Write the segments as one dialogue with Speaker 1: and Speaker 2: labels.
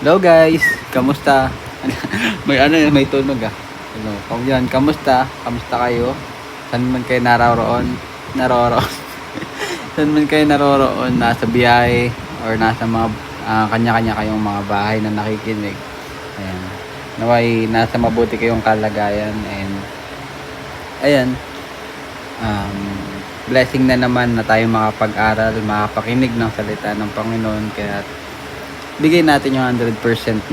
Speaker 1: Hello guys, kamusta? May tunog ah. Hello, kung yan, kamusta? Kamusta kayo? Saan man kayo naroroon? Saan man kayo naroroon? Nasa biyahe or nasa mga kanya-kanya kayong mga bahay na nakikinig. Ayan. Naway nasa mabuti kayong kalagayan and ayan, um, blessing na naman na tayo makapag-aral, makapakinig ng salita ng Panginoon. Kaya bigay natin yung 100%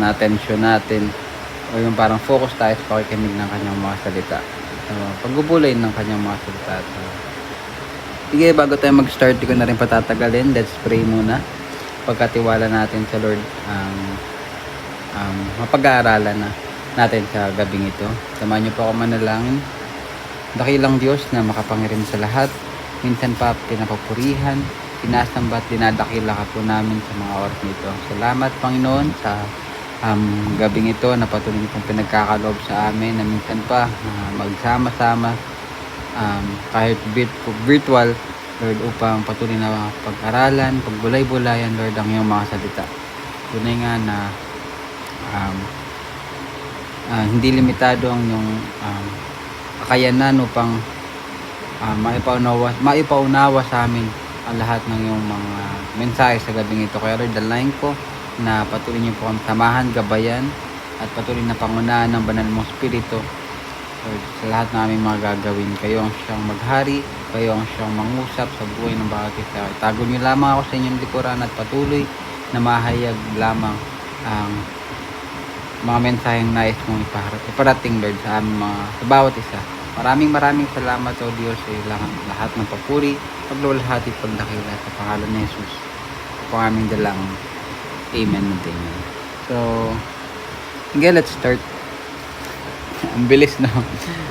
Speaker 1: na attention natin o yung parang focus tayo sa pakikinig ng kanyang mga salita. So, pagbubulay ng kanyang mga salita. So, sige, bago tayo mag-start, di ko na rin patatagalin. Let's pray muna. Pagkatiwala natin sa Lord ang mapag-aaralan natin sa gabing ito. Samahan niyo po ako manalangin. Dakilang Diyos na makapangyarihan sa lahat. Minsan pa pinapapurihan, pinasamba at dinadakila ka po namin sa mga oras nito. Salamat Panginoon sa gabing ito na patuloy nitong pinagkakaloob sa amin na minsan pa magsama-sama kahit virtual Lord upang patuloy na pag-aralan, pagbulay-bulayan Lord ang iyong mga salita. Tunay nga na hindi limitado ang iyong kakayanan upang maipaunawa sa amin ang lahat ng iyong mga mensahe sa gabing ito. Kaya Lord, dalangin ko na patuloy niyo po kami samahan, gabayan at patuloy na pangunahan ng banal mong spirito. Lord, sa lahat ng aming mga gagawin, kayo ang siyang maghari, kayo ang siyang mangusap sa buhay ng bawat isa. Itago niyo lamang ako sa inyong likuran at patuloy na mahayag lamang ang mga mensaheng nais mong iparating Lord sa aming sa bawat isa. Maraming salamat o Diyos sa lahat ng papuri, paglulahati, pagdakila sa pangalan ni Jesus. Ito ang aming dalang. Amen and amen. So, okay, let's start. Ang bilis na.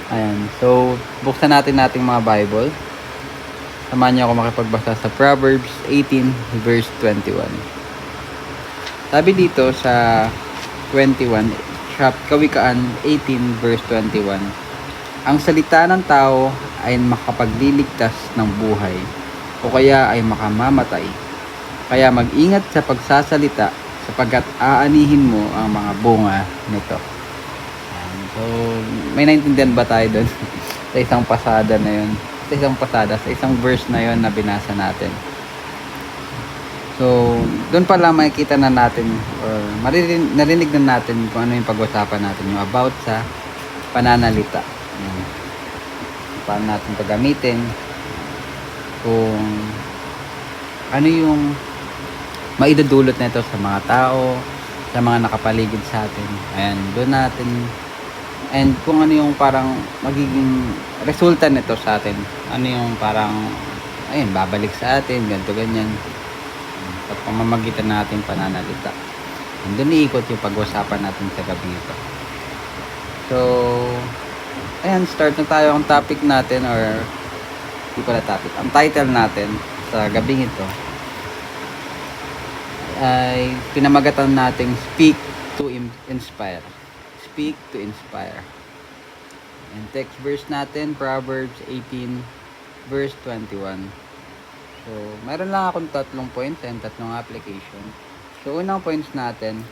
Speaker 1: Ayan. So, buksan natin mga Bible. Samahan niyo ako makipagbasa sa Proverbs 18 verse 21. Sabi dito sa 21, Kawikaan 18 verse 21. Ang salita ng tao ay makapagliligtas ng buhay o kaya ay makamamatay. Kaya mag-ingat sa pagsasalita sapagkat aanihin mo ang mga bunga nito. So, may naintindihan ba tayo doon? Sa isang pasada na yun? Sa isang verse na yun na binasa natin. So, doon pa lang makikita na natin or narinig na natin kung ano yung pag-usapan natin, yung about sa pananalita. Paano natin paggamitin, kung ano yung maidudulot nito sa mga tao, sa mga nakapaligid sa atin. Ayan, doon natin, and kung ano yung parang magiging resulta nito sa atin, ano yung parang ayun, babalik sa atin, ganito ganyan sa pamamagitan natin pananalita. And doon iikot yung pag-usapan natin sa gabi ito. So, ayan, start na tayo ang topic natin or di pala topic. Ang title natin sa gabing ito ay pinamagatan nating Speak to Inspire. Speak to Inspire. And text verse natin, Proverbs 18 verse 21. So, mayroon lang akong 3 points and 3 application. So, unang points natin,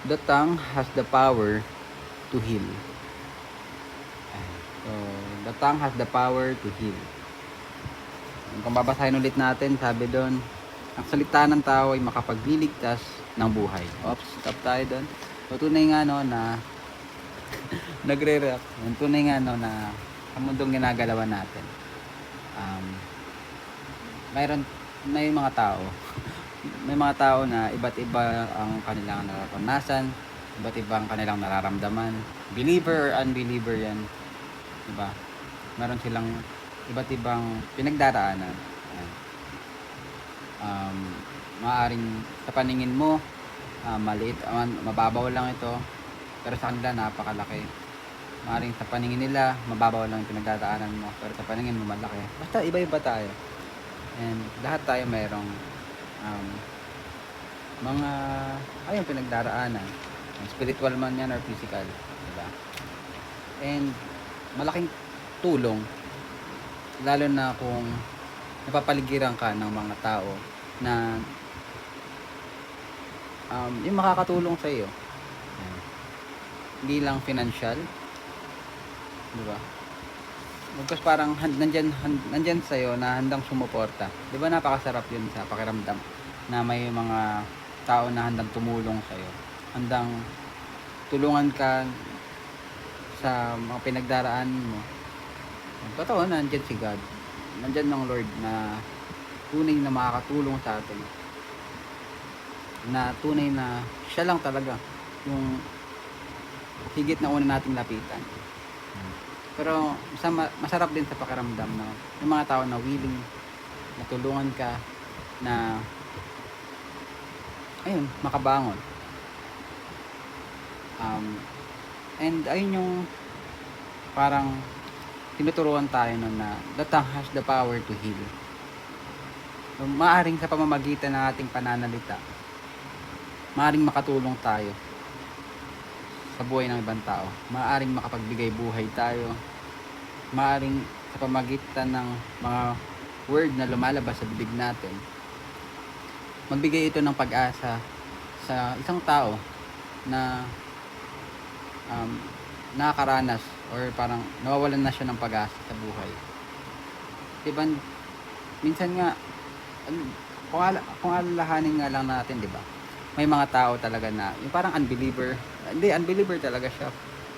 Speaker 1: the tongue has the power to heal. So, the tongue has the power to heal. Kung babasahin ulit natin, sabi doon, ang salita ng tao ay makapagliligtas ng buhay. Oops, stop tayo doon. So, tunay nga no na nagre-react. Tunay nga no na sa mundong ginagalawan natin, may mga tao may mga tao na iba't iba ang kanilang nararanasan, iba't ibang kanilang nararamdaman, believer or unbeliever yan, diba? Meron silang iba't ibang pinagdaraanan. Maaring sa paningin mo maliit, mababaw lang ito, pero sa kanila napakalaki. Maaring sa paningin nila mababaw lang yung pinagdadaanan mo, pero sa paningin mo malaki. Basta iba-iba tayo, and lahat tayo mayroong mga pinagdaraanan, spiritual man yan or physical, diba? And malaking tulong lalo na kung napapaligiran ka ng mga tao na yung makakatulong sa iyo. Ayan. Hindi lang financial, di ba? Because parang nandyan sa iyo na handang sumuporta. Di ba napakasarap yun sa pakiramdam na may mga tao na handang tumulong sa iyo. Handang tulungan ka sa mga pinagdaraan mo. Totoo, nandyan si God. Nandyan ng Lord na tunay na makakatulong sa atin. Na tunay na siya lang talaga yung higit na una nating lapitan. Pero masarap din sa pakiramdam na yung mga tao na willing na tulungan ka na ayun, makabangon. And ayun yung parang tinuturuan tayo nun na the tongue has the power to heal. Maaring sa pamamagitan ng ating pananalita, maaring makatulong tayo sa buhay ng ibang tao. Maaring makapagbigay buhay tayo. Maaring sa pamamagitan ng mga word na lumalabas sa bibig natin, magbigay ito ng pag-asa sa isang tao na nakakaranas or parang nawawalan na siya ng pag-asa sa buhay. Diba, minsan nga kung alalahanin nga lang natin, diba, may mga tao talaga na yung parang unbeliever talaga siya,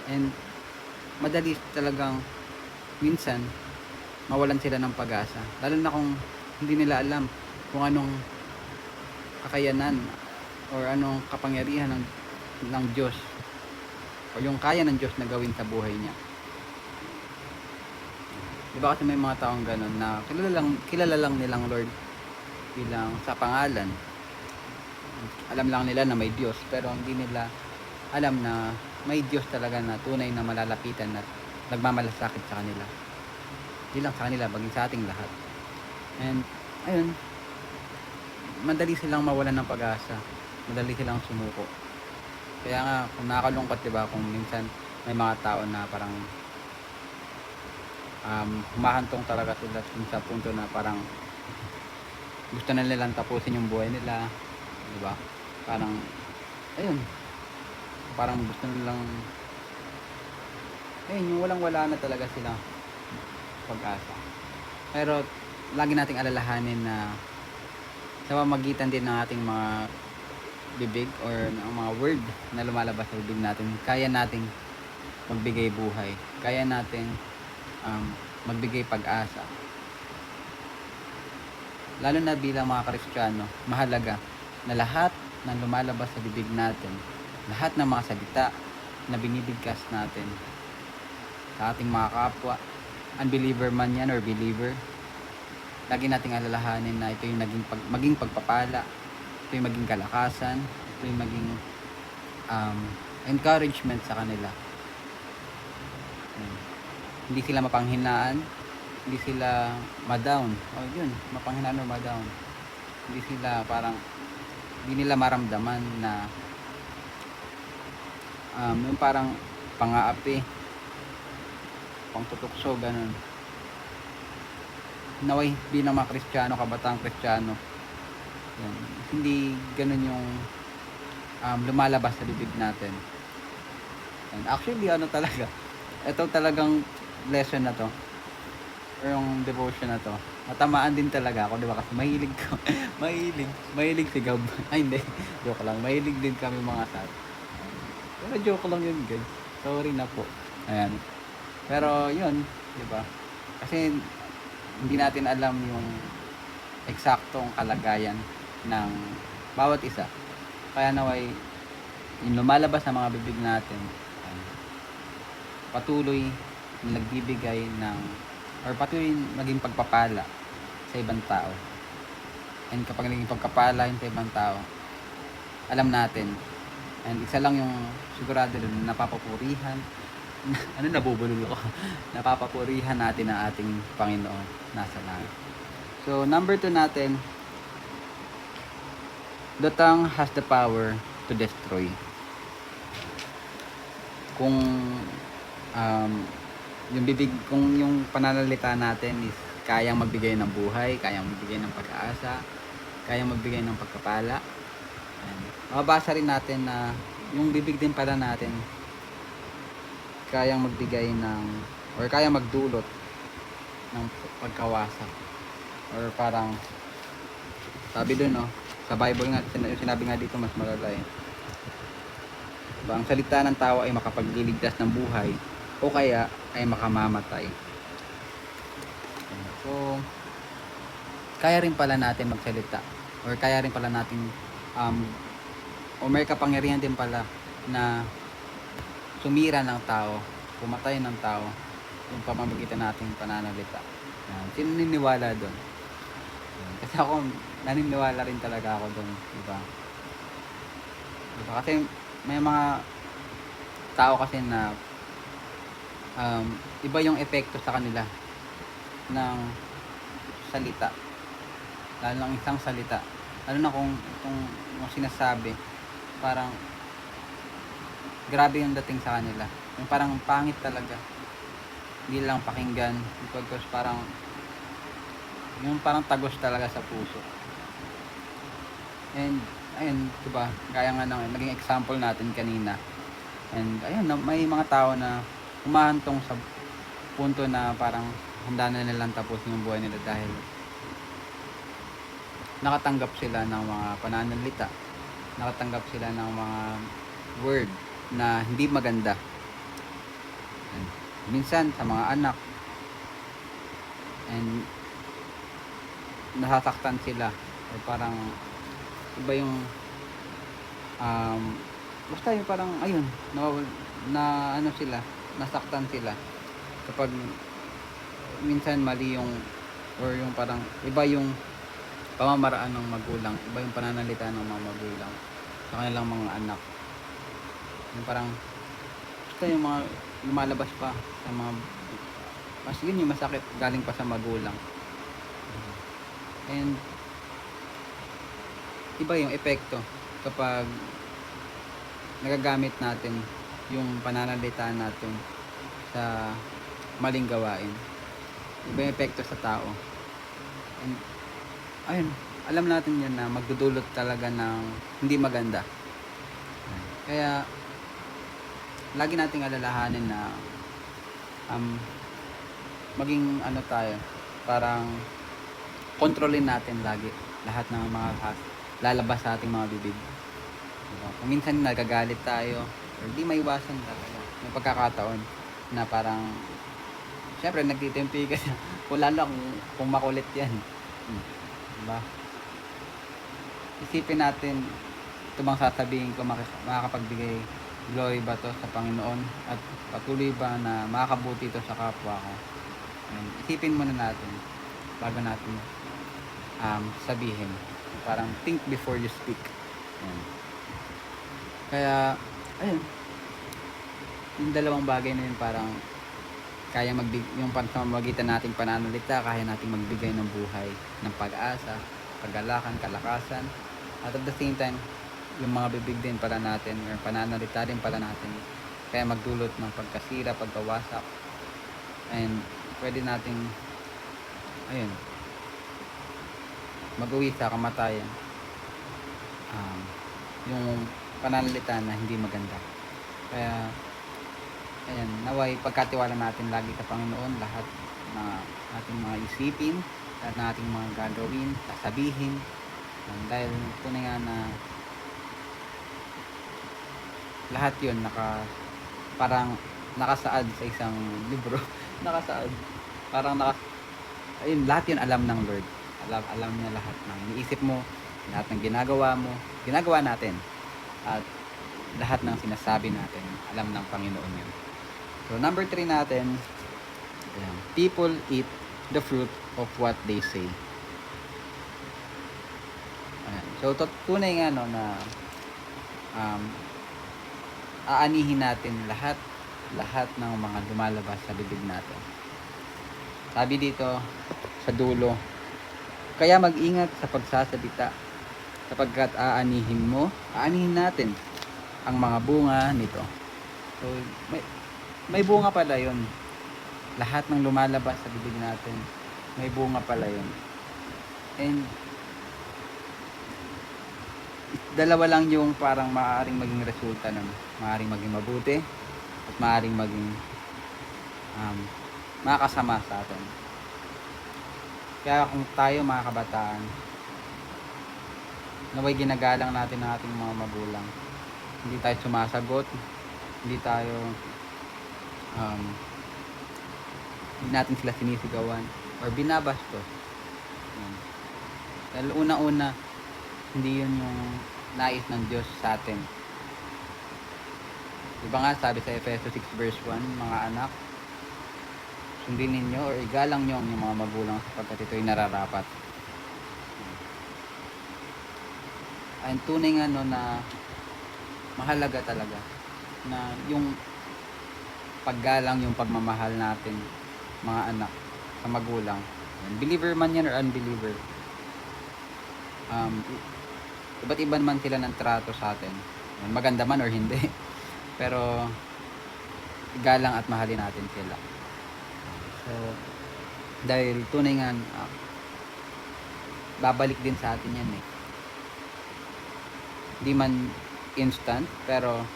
Speaker 1: and madali talagang minsan mawalan sila ng pag-asa, lalo na kung hindi nila alam kung anong kakayanan or anong kapangyarihan ng Diyos o yung kaya ng Diyos na gawin sa buhay niya. Diba kasi may mga taong ganun na kilala lang nilang Lord bilang sa pangalan. Alam lang nila na may Diyos, pero hindi nila alam na may Diyos talaga na tunay na malalapitan at nagmamalasakit sa kanila. Hindi lang sa kanila, baging sa ating lahat. And ayun, madali silang mawalan ng pag-asa, madali silang sumuko. Kaya nga, kung nakakalungkot, diba, kung minsan may mga tao na parang humahantong talaga sila sa punto na parang gusto na nilang tapusin yung buhay nila, diba? Parang ayun, parang gusto nilang yung walang-wala na talaga sila pag-asa. Pero lagi nating alalahanin na sa pamamagitan din ng ating mga bibig or ng mga word na lumalabas sa bibig natin, kaya nating magbigay buhay, kaya nating magbigay pag-asa. Lalo na bilang mga Kristiyano, mahalaga na lahat ng lumalabas sa bibig natin, lahat ng mga salita na binibigkas natin sa ating mga kapwa, unbeliever man yan or believer, lagi nating alalahanin na ito yung maging pagpapala, ito yung maging kalakasan, ito yung maging encouragement sa kanila. Hindi sila mapanghinaan, hindi sila ma-down. Yun, mapanghinaan or ma-down. Hindi sila hindi nila maramdaman na yung parang pang-aapi, pang-tutukso, ganun. Naway bilang mga Kristiyano, kabataang Kristiyano, yan, hindi ganun yung lumalabas sa bibig natin. And actually, talaga, ito talagang lesson na to, or yung devotion na to, matamaan din talaga ako, di ba? Kasi mahilig ko, mahilig si Gab. Ay, hindi, joke lang. Mahilig din kami mga sat. Pero joke lang yun, guys. Sorry na po. Ayan. Pero yun, di ba? Kasi hindi natin alam yung eksaktong kalagayan ng bawat isa. Kaya naway yung lumalabas sa mga bibig natin, patuloy nagbibigay ng or patuloy maging pagpapala sa ibang tao. And kapag naging pagpapala sa ibang tao, alam natin, and isa lang yung sigurado doon, napapapurihan nabubulol ako napapapurihan natin ang ating Panginoon nasa langit. So number 2 natin, the tongue has the power to destroy. Kung yung bibig, kung yung pananalita natin is kayang magbigay ng buhay, kayang magbigay ng pag-aasa, kayang magbigay ng pagkapala, Ayan. Mababasa rin natin na yung bibig din pala natin kayang magbigay ng or kayang magdulot ng pagkawasak, or parang sabi dun, no, sa Bible nga, sinabi nga dito mas malala eh. Diba, ang salita ng tao ay makapagliligtas ng buhay o kaya ay makamamatay. So kaya rin pala natin magsalita, or kaya rin pala natin o may kapangyarihan din pala na sumira ng tao, pumatay ng tao, yung pamamagitan nating pananalita. Sino niniwala doon? Kasi ako, naniniwala rin talaga ako doon, diba? Kasi may mga tao kasi na iba yung epekto sa kanila ng salita, lalo ng isang salita, lalo na kung yung sinasabi parang grabe yung dating sa kanila, yung parang pangit talaga, hindi lang pakinggan, because parang yung parang tagos talaga sa puso. And ayun, diba, gaya nga ng naging example natin kanina. And ayun, may mga tao na humahantong sa punto na parang handa na nilang tapusin yung buhay nila dahil nakatanggap sila ng mga pananalita, nakatanggap sila ng mga word na hindi maganda. And minsan sa mga anak, and nasasaktan sila, o parang iba yung basta yung parang ayun, na ano sila, nasaktan sila kapag minsan mali yung, or yung parang iba yung pamamaraan ng magulang, iba yung pananalita ng mga magulang sa kanilang mga anak. Yung parang basta yung mga lumalabas pa sa mga yun yung masakit galing pa sa magulang. And iba yung epekto kapag nagagamit natin yung pananalita natin sa maling gawain. Iba yung epekto sa tao. And ayun, alam natin yan na magdudulot talaga ng hindi maganda. Kaya lagi nating alalahanin na maging ano tayo, parang kontrolin natin lagi lahat ng mga lalabas sa ating mga bibig. Diba? Kung minsan nagagalit tayo, or di maiwasan talaga yung pagkakataon na parang syempre nagtitimpi ka wala lang kung makulit yan. Diba? Isipin natin, ito bang sasabihin ko makakapagbigay glory ba to sa Panginoon, at patuloy ba na makakabuti ito sa kapwa ko? Isipin muna natin bago natin sabihin. Parang think before you speak. Kaya ayun, yung dalawang bagay na yun parang kaya yung pamamagitan nating pananalita, kaya nating magbigay ng buhay, ng pag-asa, kagalakan, kalakasan, at at the same time yung mga bibig din pala natin, or pananalita din pala natin, kaya magdulot ng pagkasira, pagkawasak, and pwede nating ayun, mag-uwi sa kamatayan, yung pananalita na hindi maganda. Kaya ayan, naway pagkatiwala natin lagi sa Panginoon lahat na ating mga isipin, lahat na ating mga gagawin, sasabihin, dahil tunay nga na lahat yun parang nakasaad sa isang libro. Nakasaad, parang ayun, lahat yun alam ng Lord. Alam niya lahat ng iniisip mo, lahat ng ginagawa natin, at lahat ng sinasabi natin, alam ng Panginoon yun. So number 3 natin, people eat the fruit of what they say. So tunay nga no na aanihin natin lahat ng mga lumalabas sa bibig natin. Sabi dito sa dulo, kaya mag-ingat sa pagsasalita, sapagkat aanihin natin ang mga bunga nito. So may bunga pala yun. Lahat ng lumalabas sa bibig natin, may bunga pala yun. And Dalawa lang yung parang maaaring maging resulta nun. Maaaring maging mabuti at maaaring maging um, makakasama sa atin. Kaya kung tayo mga kabataan, naway ginagalang natin ang ating mga magulang. Hindi tayo sumasagot, hindi tayo um, hindi natin sila sinisigawan or binabastos. Yan. Dahil una-una, hindi yun yung nais ng Diyos sa atin. Diba nga sabi sa Efeso 6 verse 1, mga anak, sundin ninyo or igalang nyo ang inyong mga magulang sapagkat ito'y nararapat. Ang tunay nga no, na mahalaga talaga na yung paggalang, yung pagmamahal natin mga anak sa magulang, believer man yan or unbeliever, iba't iba man sila ng trato sa atin, maganda man or hindi pero igalang at mahalin natin sila. So dahil tunay nga babalik din sa atin yan di man instant pero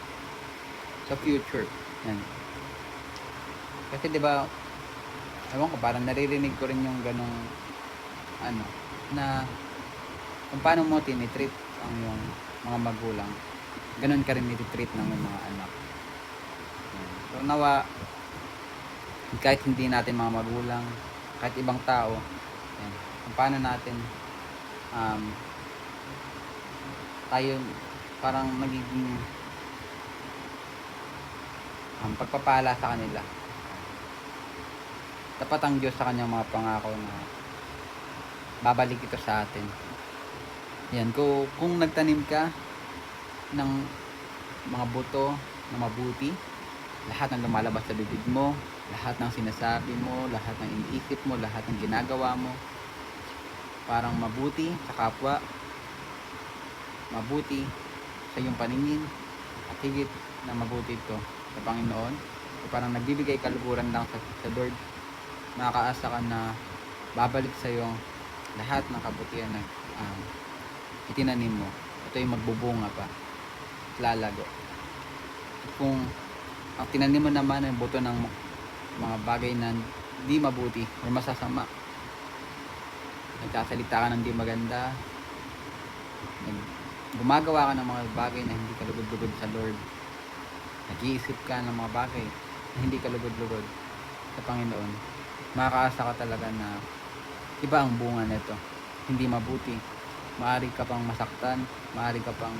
Speaker 1: sa future yan. Kasi di ba, ewan ko, parang naririnig ko rin yung ganong na kung paano mo tinitreat ang yung mga magulang, ganon ka rin nititreat ng mga anak. So nawa, kahit hindi natin mga magulang, kahit ibang tao, yan, kung paano natin tayo parang magiging pagpapala sa kanila. Tapat ang Diyos sa kanyang mga pangako na babalik ito sa atin. Yan, kung nagtanim ka ng mga buto na mabuti, lahat ng lumalabas sa bibig mo, lahat ng sinasabi mo, lahat ng iniisip mo, lahat ng ginagawa mo, parang mabuti sa kapwa, mabuti sa iyong paningin, at higit na mabuti ito sa Panginoon, o parang nagbibigay kaluguran lang sa Lord, makakaasa ka na babalik sa iyo lahat ng kabutihan na itinanim mo. Ito ay magbubunga pa at lalago. Kung ang tinanim mo naman ay buto ng mga bagay na di mabuti o masasama, nagsasalita ka ng di maganda, gumagawa ka ng mga bagay na hindi kalugod-lugod sa Lord, nag-iisip ka ng mga bagay na hindi kalugod-lugod sa Panginoon, makakaasa ka talaga na iba ang bunga nito. Hindi mabuti. Maaari ka pang masaktan, maaari ka pang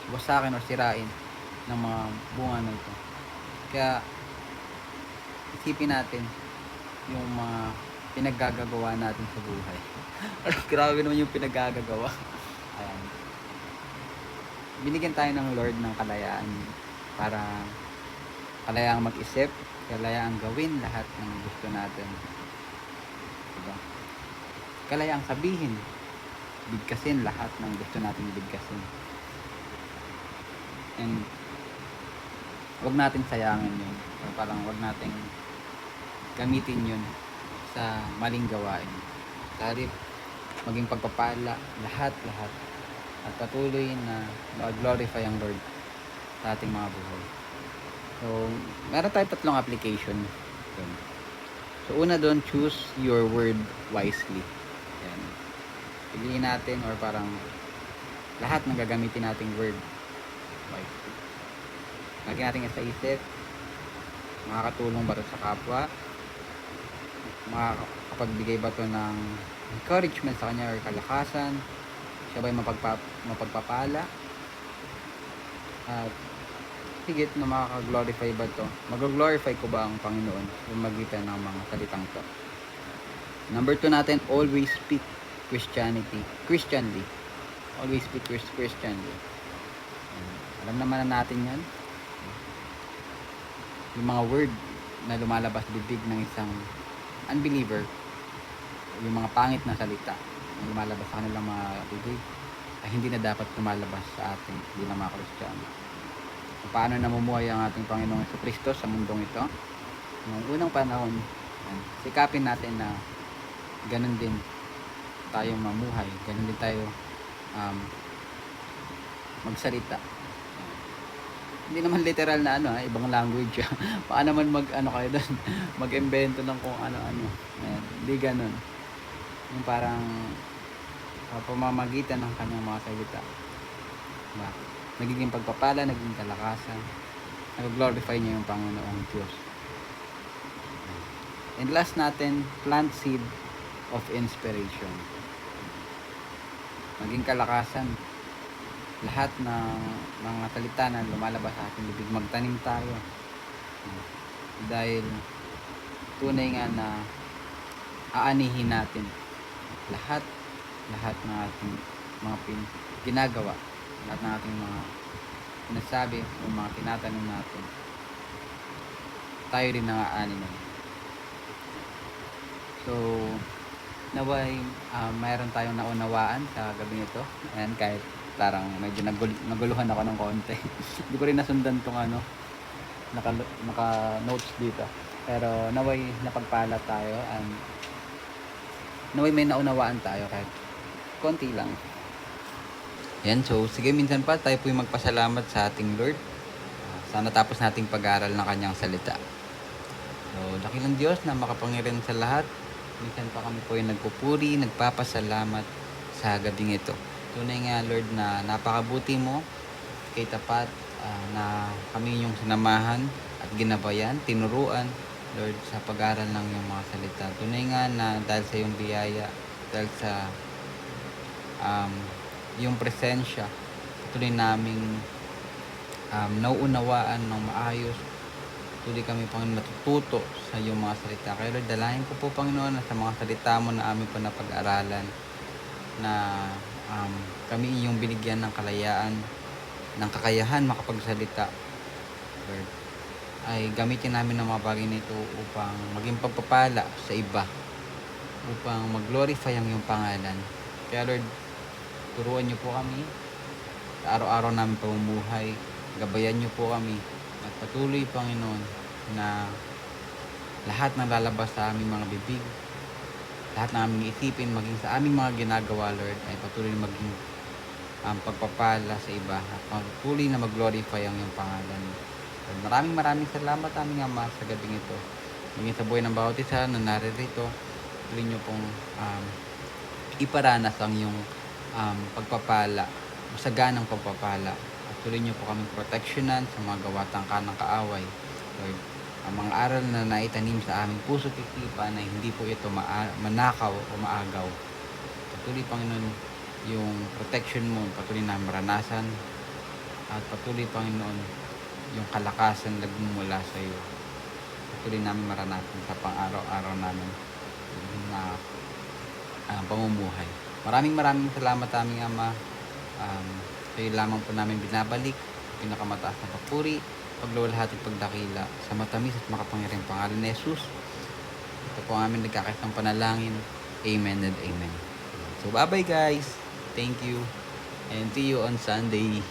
Speaker 1: wasakin o sirain ng mga bunga nito. Kaya isipin natin yung mga pinaggagawa natin sa buhay. Grabe naman yung pinaggagawa. Ayan. Binigyan tayo ng Lord ng kalayaan para kalayaang mag-isip, kalayaang gawin lahat ng gusto natin. Diba? Kalayaang sabihin, bigkasin lahat ng gusto natin bigkasin. And wag natin sayangin yun. Parang wag natin gamitin yun sa maling gawain. Sarip maging pagpapala lahat at patuloy na mag-glorify ang Lord sa ating mga buhay. So meron tayo 3 application dun. So una doon, choose your word wisely. Yan. Piliin natin or parang lahat ng gagamitin nating word wisely. Lagyan natin sa isip, makakatulong ba ito sa kapwa, makakapagbigay ba ito ng encouragement sa kanya or kalakasan, siya ba'y mapagpapala, at higit na makaka-glorify ba ito, mag-glorify ko ba ang Panginoon kung magitan ng mga salitang to. Number 2 natin, always speak Christianly. Always speak Christianly. Alam naman na natin yan. Yung mga word na lumalabas bibig ng isang unbeliever, yung mga pangit na salita na lumalabas sa kanilang mga bibig, ay hindi na dapat lumalabas sa atin bilang mga Kristiyano. Paano namumuhay ang ating Panginoong Jesucristo sa mundong ito? Noong unang panahon, sikapin natin na ganun din tayo mamuhay, ganun din tayo um, magsalita. Hindi naman literal na ibang language. Baka naman kayo doon, mag-imbento ng kung ano-ano. Ayan, hindi ganun. Yung parang pamamagitan ng kanyang mga salita. Diba? Nagiging pagpapala, nagiging kalakasan. Nag-glorify niya yung Panginoong Diyos. And last natin, plant seed of inspiration. Maging kalakasan. Lahat ng mga salita na lumalabas sa ating bibig, magtanim tayo. Dahil tunay nga na aanihin natin lahat ng ating mga ginagawa, lahat ng ating mga sinasabi o mga tinatanong natin, tayo rin nang-aani nun. So, naway mayroon tayong naunawaan sa gabi nito. Ayan, kahit parang medyo naguluhan ako ng konti. Hindi ko rin nasundan tong naka notes dito. Pero naway napagpala tayo and naway may naunawaan tayo kahit konti lang. Yan, so sige, minsan pa tayo po yung magpasalamat sa ating Lord. Sana tapos nating pag-aaral ng kanyang salita. So, dakilang Diyos na makapangyarihan sa lahat. Minsan pa kami po yung nagpupuri, nagpapasalamat sa gabing ito. Tunay nga, Lord, na napakabuti mo kay tapat na kami yung sinamahan at ginabayan, tinuruan, Lord, sa pag-aaral ng iyong mga salita. Tunay nga na dahil sa iyong biyaya, dahil sa iyong presensya, tuloy naming nauunawaan ng maayos. Tuloy kami, Panginoon, natututo sa iyong mga salita. Kaya Lord, dalahin ko po, Panginoon, na sa mga salita mo na amin po na pag-aralan, na kami iyong binigyan ng kalayaan, ng kakayahan makapagsalita, Lord, ay gamitin namin ng mga bagay nito upang maging pagpapala sa iba, upang mag-glorify ang iyong pangalan. Kaya Lord, turuan niyo po kami sa araw-araw namin pamumuhay, gabayan niyo po kami, at patuloy, Panginoon, na lahat ng lalabas sa aming mga bibig, lahat ng aming isipin, maging sa aming mga ginagawa, Lord, ay patuloy maging pagpapala sa iba at patuloy na mag-glorify ang iyong pangalan. Maraming salamat, aming Ama, sa gabing ito. Maging sa buhay ng bawat isa na naririto, tuloy niyo pong iparanas ang iyong pagpapala, masaganang pagpapala. At tuloy niyo po kaming proteksyonan sa mga gawatang kanang kaaway. Lord, ang mga aral na naitanim sa aming puso at isipan na hindi po ito manakaw o maagaw. Patuloy, Panginoon, yung protection mo, patuloy na maranasan, at patuloy, Panginoon, yung kalakasan na nagmumula sa iyo. Patuloy namin maranasan sa pang-araw-araw namin na pamumuhay. Maraming salamat, aming Ama. Kayo lamang po namin binabalik, pinakamataas na papuri, pagluwalhati at pagdakila sa matamis at makapangyarihang pangalan ni Jesus. Ito po ang aming nagkakaisang panalangin. Amen and amen. So bye-bye guys. Thank you. And see you on Sunday.